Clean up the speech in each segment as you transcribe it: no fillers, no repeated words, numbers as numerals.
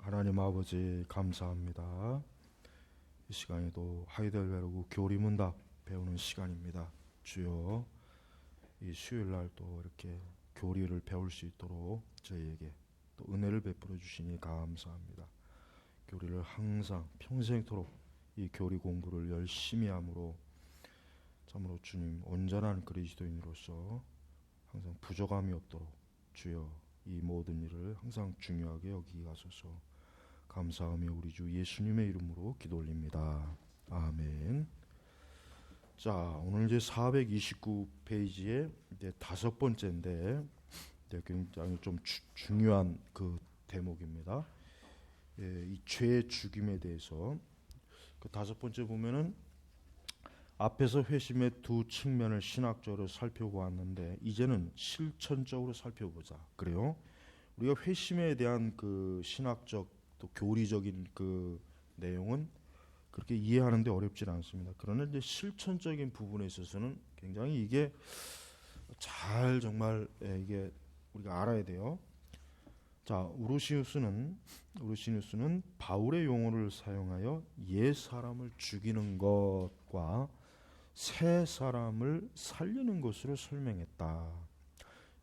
하나님 아버지 감사합니다. 이 시간에도 하이델베르그 교리문답 배우는 시간입니다. 주여, 이 수요일날 또 이렇게 교리를 배울 수 있도록 저희에게 또 은혜를 베풀어 주시니 감사합니다. 교리를 항상 평생토록 이 교리 공부를 열심히 함으로 참으로 주님 온전한 그리스도인으로서 항상 부족함이 없도록 주여 이 모든 일을 항상 중요하게 여기게 하소서. 감사하며 우리 주 예수님의 이름으로 기도 올립니다. 아멘. 자, 오늘 이제 429페이지의 이제 다섯 번째인데 굉장히 좀 중요한 그 대목입니다. 이 죄의 죽임에 대해서 그 다섯 번째 보면은 앞에서 회심의 두 측면을 신학적으로 살펴보았는데 이제는 실천적으로 살펴보자. 그래요? 우리가 회심에 대한 그 신학적 또 교리적인 그 내용은 그렇게 이해하는데 어렵진 않습니다. 그러나 이제 실천적인 부분에 있어서는 굉장히 이게 잘 정말 이게 우리가 알아야 돼요. 자, 우르시누스는 바울의 용어를 사용하여 옛 사람을 죽이는 것과 새 사람을 살리는 것으로 설명했다.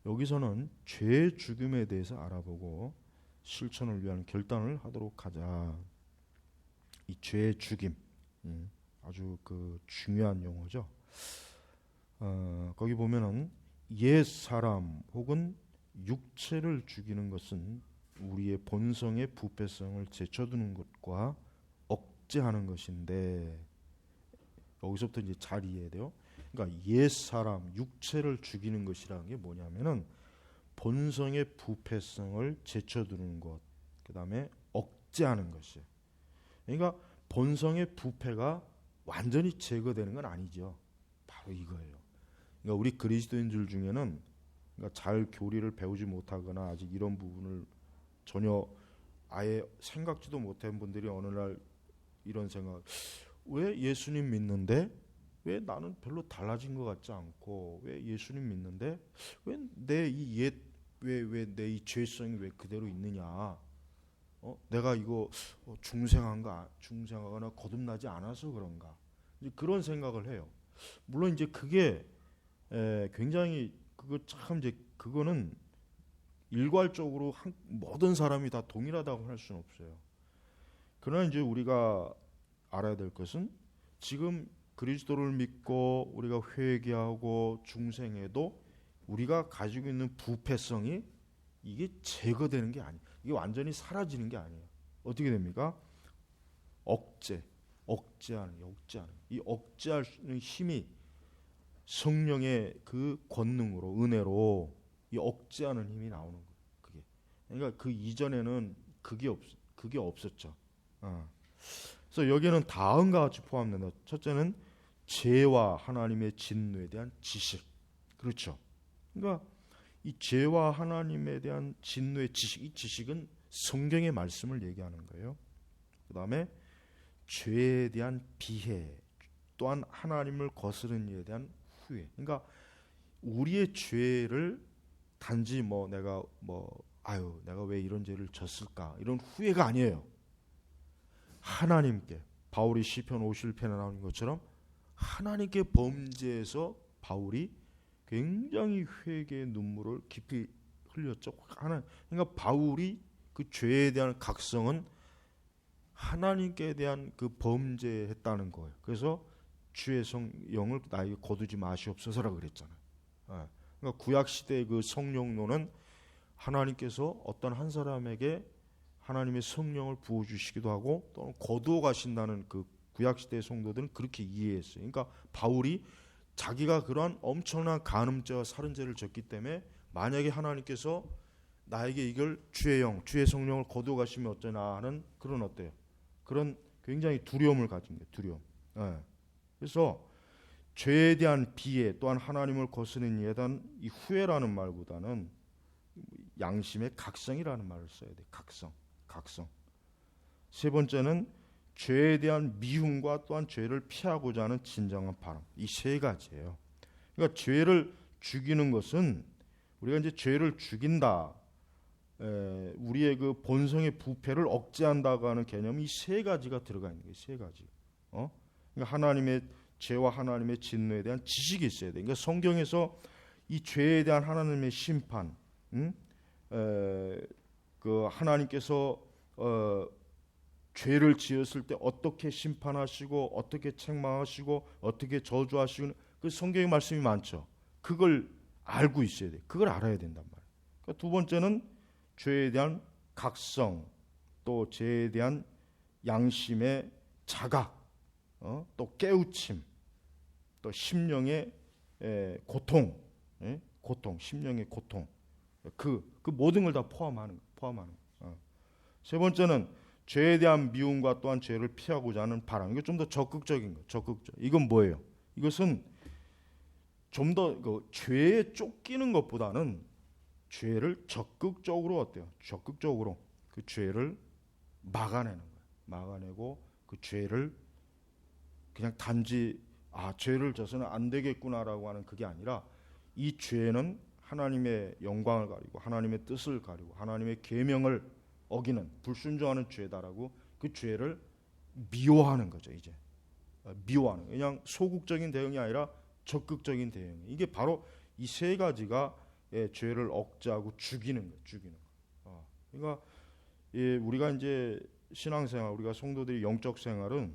여기서는 죄 죽음에 대해서 알아보고 실천을 위한 결단을 하도록 하자. 이 죄 죽임, 아주 그 중요한 용어죠. 거기 보면은 옛 사람 혹은 육체를 죽이는 것은 우리의 본성의 부패성을 제쳐두는 것과 억제하는 것인데, 여기서부터 이제 잘 이해해야 돼요. 그러니까 옛 사람, 육체를 죽이는 것이라는 게 뭐냐면은 본성의 부패성을 제쳐두는 것, 그 다음에 억제하는 것이에요. 그러니까 본성의 부패가 완전히 제거되는 건 아니죠. 바로 이거예요. 그러니까 우리 그리스도인들 중에는 그러니까 잘 교리를 배우지 못하거나 아직 이런 부분을 전혀 아예 생각지도 못한 분들이 어느 날 이런 생각, 왜 예수님 믿는데 왜 나는 별로 달라진 것 같지 않고, 왜 예수님 믿는데 왜 내 이 옛 왜 내 이 죄성이 왜 그대로 있느냐? 내가 이거 중생하거나 거듭나지 않아서 그런가? 이제 그런 생각을 해요. 물론 이제 그게 굉장히 그거 참 이제 그거는 일괄적으로 모든 사람이 다 동일하다고 할 수는 없어요. 그러나 이제 우리가 알아야 될 것은 지금 그리스도를 믿고 우리가 회개하고 중생해도 우리가 가지고 있는 부패성이 이게 제거되는 게 아니에요. 이게 완전히 사라지는 게 아니에요. 어떻게 됩니까? 억제하는. 이 억제하는 힘이 성령의 그 권능으로, 은혜로 이 억제하는 힘이 나오는 거예요. 그게. 그러니까 그 이전에는 그게 없었죠. 그래서 여기에는 다음과 같이 포함된다. 첫째는 죄와 하나님의 진노에 대한 지식. 그렇죠. 그러니까 이 죄와 하나님에 대한 진노의 지식, 이 지식은 성경의 말씀을 얘기하는 거예요. 그 다음에 죄에 대한 비해, 또한 하나님을 거스르는 일에 대한 후회. 그러니까 우리의 죄를 단지 내가 왜 이런 죄를 졌을까 이런 후회가 아니에요. 하나님께, 바울이 시편 51편에 나오는 것처럼 하나님께 범죄해서 바울이 굉장히 회개의 눈물을 깊이 흘렸죠. 그러니까 바울이 그 죄에 대한 각성은 하나님께 대한 그 범죄했다는 거예요. 그래서 주의 성령을 나에게 거두지 마시옵소서라고 그랬잖아요. 그러니까 구약 시대의 그 성령론은 하나님께서 어떤 한 사람에게 하나님의 성령을 부어 주시기도 하고 또는 거두어 가신다는 그 구약 시대의 성도들은 그렇게 이해했어요. 그러니까 바울이 자기가 그러한 엄청난 간음죄와 살인죄를 졌기 때문에 만약에 하나님께서 나에게 이걸 주의 성령을 거두어 가시면 어쩌나 하는 그런 그런 굉장히 두려움을 가진 거예요. 두려움. 그래서 죄에 대한 비애, 또한 하나님을 거스르는 이에 대한 이 후회라는 말보다는 양심의 각성이라는 말을 써야 돼요. 각성. 세 번째는 죄에 대한 미움과 또한 죄를 피하고자 하는 진정한 바람. 이 세 가지예요. 그러니까 죄를 죽이는 것은 우리가 이제 죄를 죽인다. 우리의 그 본성의 부패를 억제한다고 하는 개념이 세 가지가 들어가 있는 거예요. 세 가지. 그러니까 하나님의 죄와 하나님의 진노에 대한 지식이 있어야 돼. 그러니까 성경에서 이 죄에 대한 하나님의 심판, 그 하나님께서 죄를 지었을 때 어떻게 심판하시고 어떻게 책망하시고 어떻게 저주하시고 그 성경의 말씀이 많죠. 그걸 알고 있어야 돼. 그걸 알아야 된단 말이에요. 그러니까 두 번째는 죄에 대한 각성, 또 죄에 대한 양심의 자각, 또 깨우침, 또 심령의 고통, 고통, 심령의 고통, 그 모든 걸 다 포함하는. 세 번째는 죄에 대한 미움과 또한 죄를 피하고자 하는 바람. 이거 좀 더 적극적인 거. 적극적. 이건 뭐예요? 이것은 좀 더 죄에 쫓기는 것보다는 죄를 적극적으로 어때요? 적극적으로 그 죄를 막아내는 거예요. 막아내고 그 죄를 그냥 단지 죄를 져서는 안 되겠구나라고 하는 그게 아니라 이 죄는 하나님의 영광을 가리고 하나님의 뜻을 가리고 하나님의 계명을 어기는 불순종하는 죄다라고 그 죄를 미워하는 거죠. 이제 미워하는 거예요. 그냥 소극적인 대응이 아니라 적극적인 대응. 이게 바로 이 세 가지가 죄를 억제하고 죽이는 거예요. 죽이는 거. 그러니까 우리가 이제 신앙생활, 우리가 성도들이 영적 생활은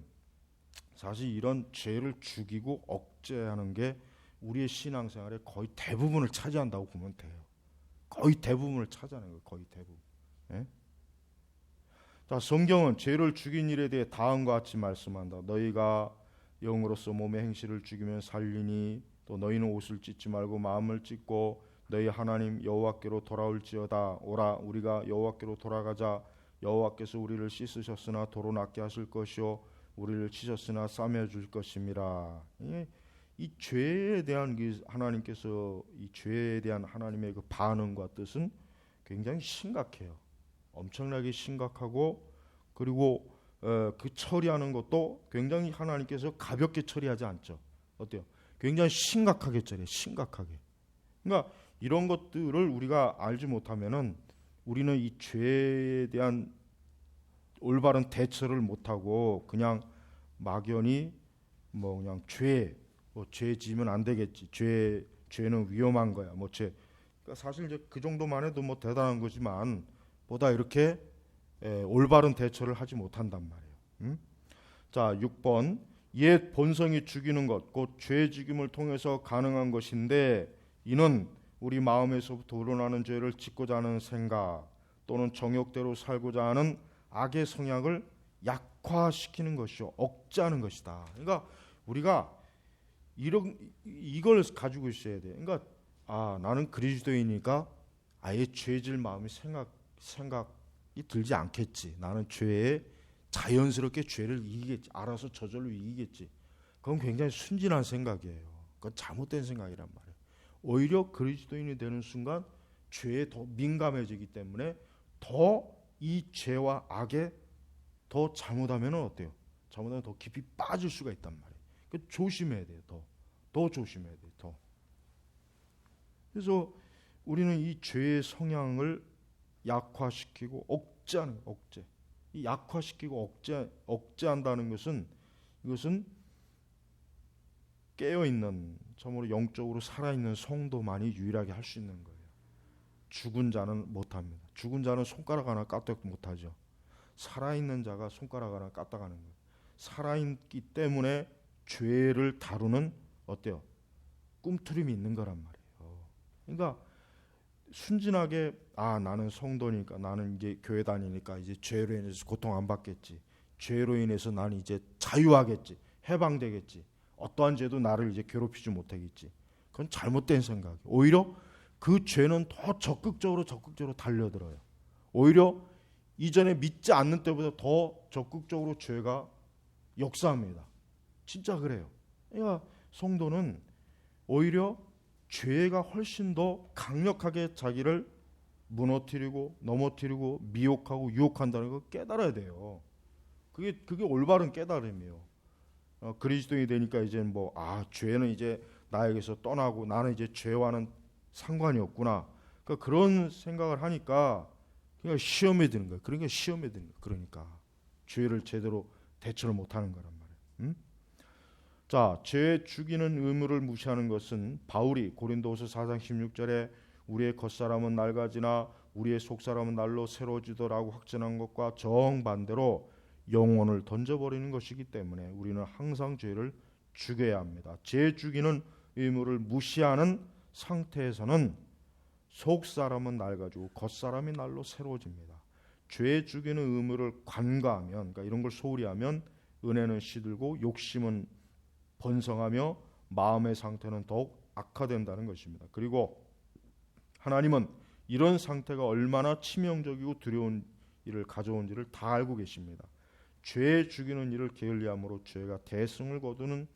사실 이런 죄를 죽이고 억제하는 게 우리의 신앙생활의 거의 대부분을 차지한다고 보면 돼요. 거의 대부분을 차지하는 거예요. 거의 대부분. 예? 자, 성경은 죄를 죽인 일에 대해 다음과 같이 말씀한다. 너희가 영으로서 몸의 행실을 죽이면 살리니 또 너희는 옷을 찢지 말고 마음을 찢고 너희 하나님 여호와께로 돌아올지어다. 오라 우리가 여호와께로 돌아가자. 여호와께서 우리를 씻으셨으나 도로 낫게 하실 것이요 우리를 치셨으나 싸매 줄 것임이라. 이 죄에 대한 하나님께서 이 죄에 대한 하나님의 그 반응과 뜻은 굉장히 심각해요. 엄청나게 심각하고 그리고 그 처리하는 것도 굉장히 하나님께서 가볍게 처리하지 않죠. 어때요? 굉장히 심각하게 처리해요. 심각하게. 그러니까 이런 것들을 우리가 알지 못하면은 우리는 이 죄에 대한 올바른 대처를 못하고 그냥 막연히 뭐 그냥 죄 지으면 안 되겠지. 죄는 위험한 거야. 그러니까 사실 이제 그 정도만 해도 뭐 대단한 거지만 보다 이렇게 올바른 대처를 하지 못한단 말이에요. 자, 6번 옛 본성이 죽이는 것, 곧 죄 죽임을 통해서 가능한 것인데 이는 우리 마음에서부터 우러나는 죄를 짓고자 하는 생각 또는 정욕대로 살고자 하는 악의 성향을 약화시키는 것이요 억제하는 것이다. 그러니까 우리가 이걸 가지고 있어야 돼. 그러니까 나는 그리스도이니까 아예 죄질 마음이 생각이 들지 않겠지. 나는 죄에 자연스럽게 죄를 이기겠지. 알아서 저절로 이기겠지. 그건 굉장히 순진한 생각이에요. 그건 잘못된 생각이란 말이에요. 오히려 그리스도인이 되는 순간 죄에 더 민감해지기 때문에 더 이 죄와 악에 더 잘못하면 어때요? 잘못하면 더 깊이 빠질 수가 있단 말이에요. 그러니까 조심해야 돼요. 더 조심해야 돼요. 더. 그래서 우리는 이 죄의 성향을 약화시키고 억제하는 억제. 이 약화시키고 억제한다는 것은 이것은 깨어 있는 참으로 영적으로 살아 있는 성도만이 유일하게 할 수 있는 거예요. 죽은 자는 못 합니다. 죽은 자는 손가락 하나 까딱 못 하죠. 살아 있는 자가 손가락 하나 까딱하는 거예요. 살아 있기 때문에 죄를 다루는 어때요? 꿈틀림이 있는 거란 말이에요. 그러니까 순진하게 나는 성도니까 나는 이제 교회 다니니까 이제 죄로 인해서 고통 안 받겠지. 죄로 인해서 나는 이제 자유하겠지. 해방되겠지. 어떠한 죄도 나를 이제 괴롭히지 못하겠지. 그건 잘못된 생각이에요. 오히려 그 죄는 더 적극적으로 달려들어요. 오히려 이전에 믿지 않는 때보다 더 적극적으로 죄가 역사합니다. 진짜 그래요. 그러니까 성도는 오히려 죄가 훨씬 더 강력하게 자기를 무너뜨리고 넘어뜨리고 미혹하고 유혹한다는 걸 깨달아야 돼요. 그게 올바른 깨달음이에요. 그리스도인이 되니까 이제 죄는 이제 나에게서 떠나고 나는 이제 죄와는 상관이 없구나. 그러니까 그런 생각을 하니까 그러니까 시험에 드는 거예요. 그러니까 시험에 드는 거예요. 그러니까 죄를 제대로 대처를 못하는 거란 말이에요. 응? 자, 죄 죽이는 의무를 무시하는 것은 바울이 고린도후서 4장 16절에 우리의 겉사람은 낡아지나 우리의 속사람은 날로 새로워지더라고 확전한 것과 정반대로 영혼을 던져버리는 것이기 때문에 우리는 항상 죄를 죽여야 합니다. 죄 죽이는 의무를 무시하는 상태에서는 속사람은 낡아지고 겉사람이 날로 새로워집니다. 죄 죽이는 의무를 간과하면, 그러니까 이런 걸 소홀히 하면 은혜는 시들고 욕심은 번성하며 마음의 상태는 더욱 악화된다는 것입니다. 그리고 하나님은 이런 상태가 얼마나 치명적이고 두려운 일을 가져온지를 다 알고 계십니다. 죄 죽이는 일을 게을리함으로 죄가 대승을 거두는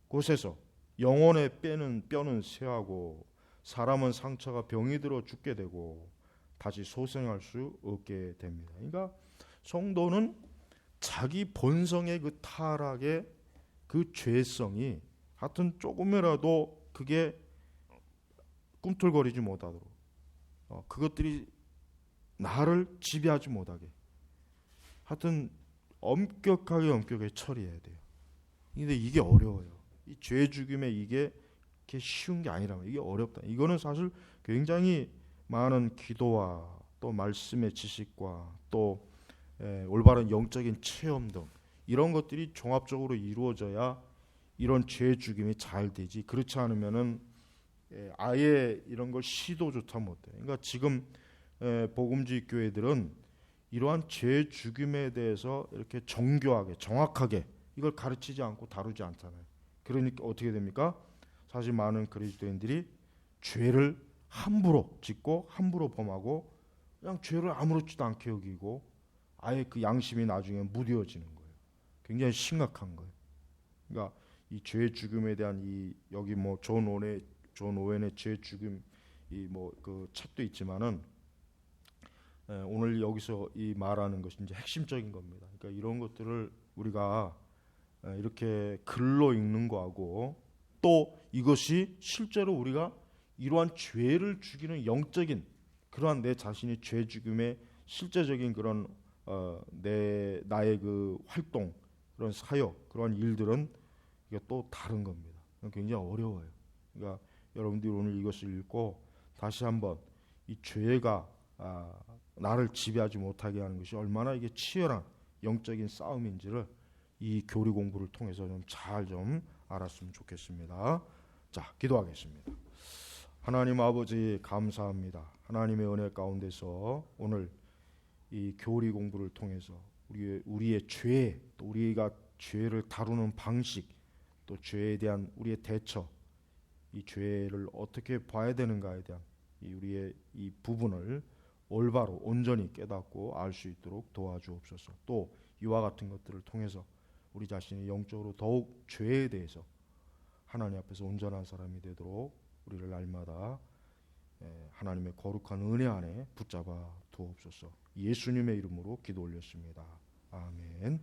곳에서 영혼의 뼈는 쇠하고 사람은 상처가 병이 들어 죽게 되고 다시 소생할 수 없게 됩니다. 그러니까 성도는 자기 본성의 그 타락의 그 죄성이 하여튼 조금이라도 그게 꿈틀거리지 못하도록 그것들이 나를 지배하지 못하게 하여튼 엄격하게 처리해야 돼요. 근데 이게 어려워요. 이 죄 죽임에 이게 쉬운 게 아니라면 이게 어렵다. 이거는 사실 굉장히 많은 기도와 또 말씀의 지식과 또 올바른 영적인 체험 등 이런 것들이 종합적으로 이루어져야 이런 죄 죽임이 잘 되지. 그렇지 않으면은 아예 이런 걸 시도조차 못해. 그러니까 지금 복음주의 교회들은 이러한 죄 죽임에 대해서 이렇게 정교하게 정확하게 이걸 가르치지 않고 다루지 않잖아요. 그러니까 어떻게 됩니까? 사실 많은 그리스도인들이 죄를 함부로 짓고 함부로 범하고 그냥 죄를 아무렇지도 않게 여기고 아예 그 양심이 나중에 무뎌지는 거예요. 굉장히 심각한 거예요. 그러니까 이 죄 죽음에 대한 이 여기 뭐 존 오웬의 죄 죽음 이 뭐 그 책도 있지만은 오늘 여기서 이 말하는 것이 이제 핵심적인 겁니다. 그러니까 이런 것들을 우리가 이렇게 글로 읽는 거하고 또 이것이 실제로 우리가 이러한 죄를 죽이는 영적인 그러한 내 자신이 죄 죽임의 실제적인 그런 나의 그 활동 그런 사역 그러한 일들은 이게 또 다른 겁니다. 굉장히 어려워요. 그러니까 여러분들이 오늘 이것을 읽고 다시 한번 이 죄가 나를 지배하지 못하게 하는 것이 얼마나 이게 치열한 영적인 싸움인지를 이 교리 공부를 통해서 좀 잘 좀 알았으면 좋겠습니다. 자, 기도하겠습니다. 하나님 아버지 감사합니다. 하나님의 은혜 가운데서 오늘 이 교리 공부를 통해서 우리의 죄, 또 우리가 죄를 다루는 방식, 또 죄에 대한 우리의 대처, 이 죄를 어떻게 봐야 되는가에 대한 우리의 이 부분을 올바로 온전히 깨닫고 알 수 있도록 도와주옵소서. 또 이와 같은 것들을 통해서 우리 자신이 영적으로 더욱 죄에 대해서 하나님 앞에서 온전한 사람이 되도록 우리를 날마다 하나님의 거룩한 은혜 안에 붙잡아 두옵소서. 예수님의 이름으로 기도 올렸습니다. 아멘.